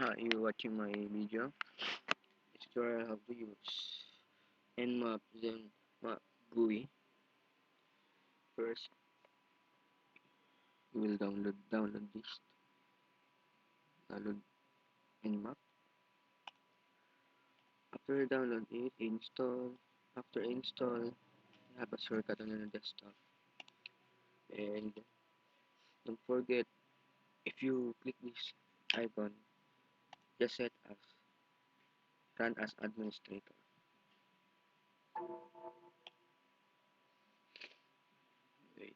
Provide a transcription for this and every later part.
You watching my video? This tutorial how to use Nmap Zenmap GUI. First, you will download this. Download Nmap. After you download it, install. After install, you have a shortcut on your desktop. And don't forget, if you click this icon, just set as run as administrator. Wait,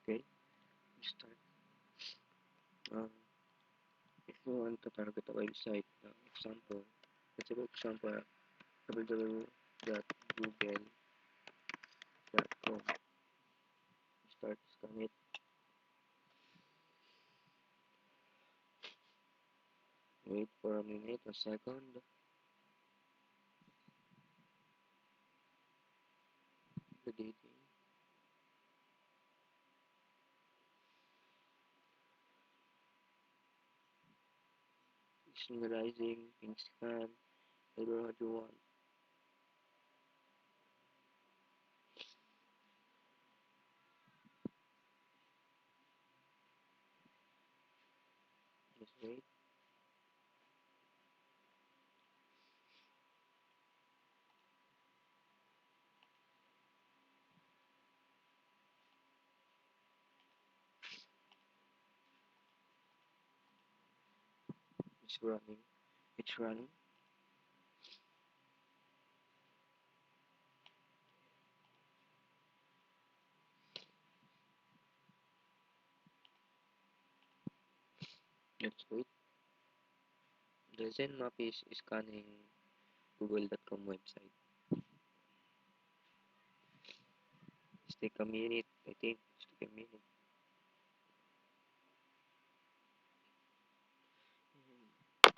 okay, start. Um, if you want to target a website, example, let's say for example, www.google.com. Start scan it. Wait for a minute, a second. Validating. Summarizing, pin scan, whatever what you want. Just wait. It's running. It's running. Let's wait. The Zenmap is scanning google.com website. It's take a minute, I think. It's take a minute.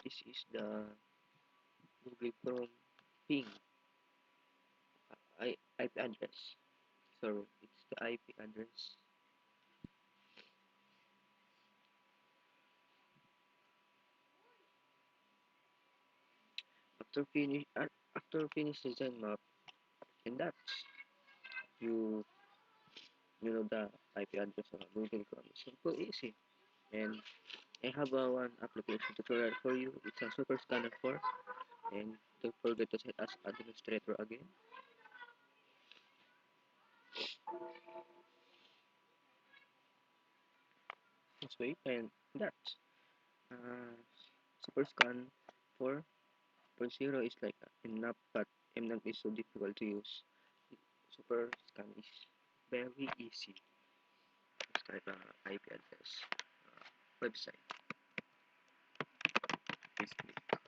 This is the Google Chrome ping IP address. So it's the IP address. After finish the Zenmap, and that's you you know the IP address of Google Chrome. Simple, easy. And I have one application tutorial for you. It's a Super Scanner 4. And don't forget to set as administrator again. Just wait, and that's Super Scan 4.0 is like MNAP, but MNAP is so difficult to use. Super Scan is very easy. It's type IP address, website, Facebook.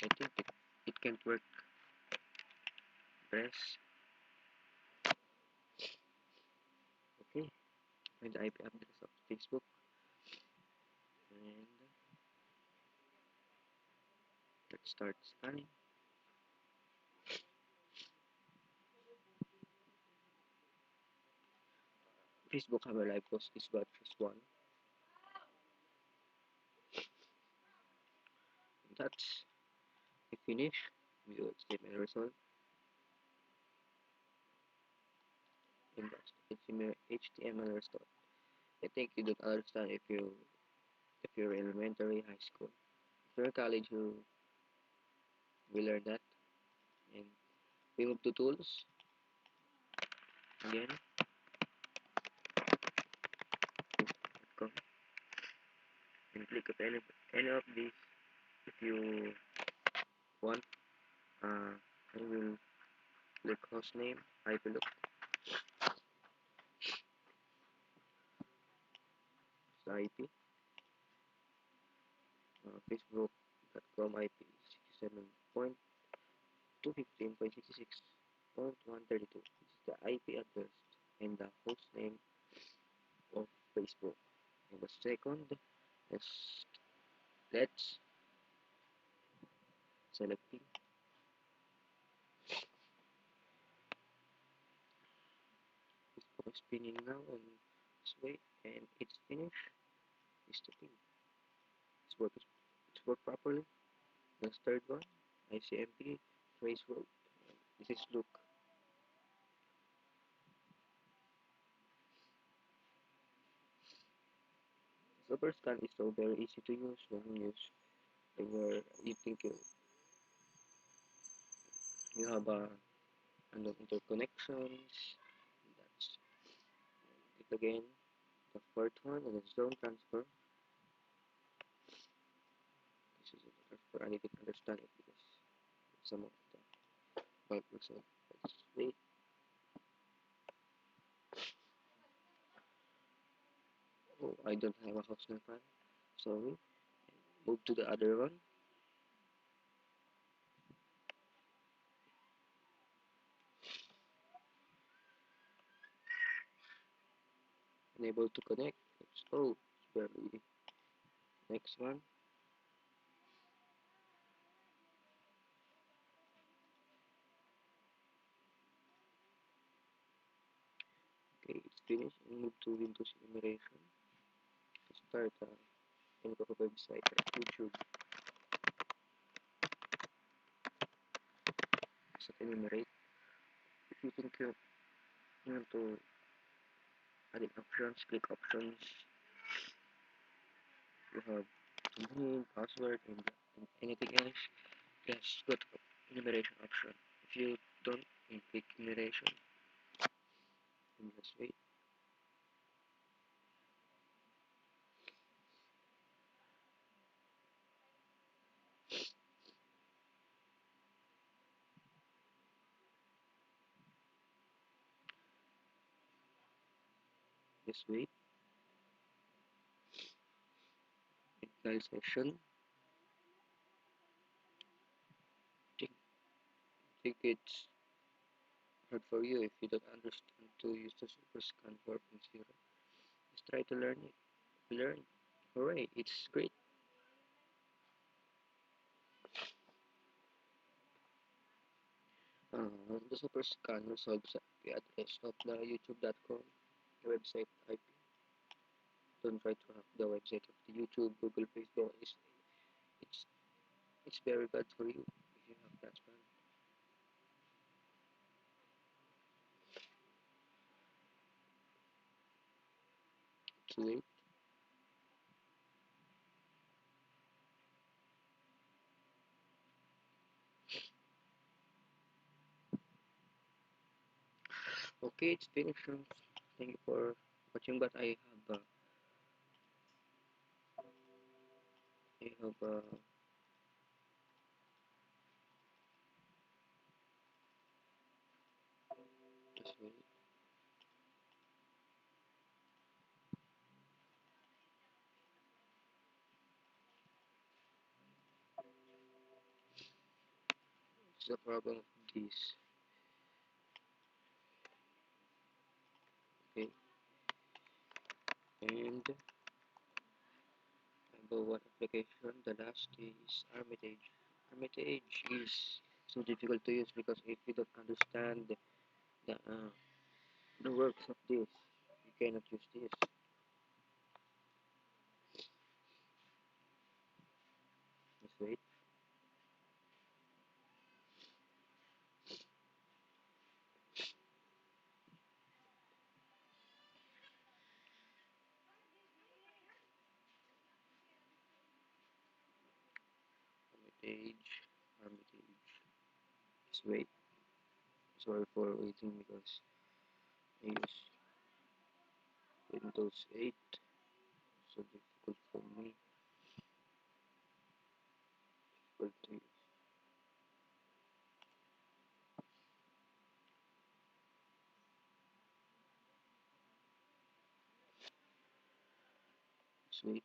I think it can't work. Press okay, find the IP address of Facebook, and let's start scanning. Facebook have a live post is got first one. That's I finish. View statement result, and that's HTML result. I think you don't understand if you're elementary, high school. If you're college, you will learn that. And we move to tools again. Come and click of any of these if you want. I will click host name. I will look the IP. Facebook.com IP 67.215.66.132. This is the IP address and the host name of Facebook. And the second is let's selecting. spinning now on this way, and it's finished. It's the thing. It's worked properly. The third one, ICMP, trace road. This is look. Super scan is so very easy to use when you think you have interconnections. That's it again. The fourth one is zone transfer. This is a transfer. I need to understand it because some of the bulk result. Let's wait. Oh, I don't have a Hawksman fan. Sorry. Move to the other one. Unable to connect. Oh, it's barely. Next one. Okay, it's finished. Move to Windows enumeration. Start any of a website like YouTube. Set enumerate. If you think you want to add in options, click options. You have domain, password, and anything else. Just go to enumeration option. If you don't, you click enumeration and just wait. Just wait. File session. Think think it's hard for you if you don't understand to use the super scan 4.0. Just try to learn it. Learn. Hooray, it's great. The super scan resolves the IP address of the youtube.com website IP. Don't try to hack the website of the YouTube, Google, Facebook. It's it's very bad for you if you have that plan. Too late. Okay, it's finished. Thank you for watching, but I have just wait. It's the problem of this. Okay, and about one application. The last is Armitage. Armitage is so difficult to use because if you don't understand the works of this, you cannot use this. Just wait. Armitage, Armitage. Just wait. Sorry for waiting because I use Windows 8. So difficult for me. Difficult to use. Just wait.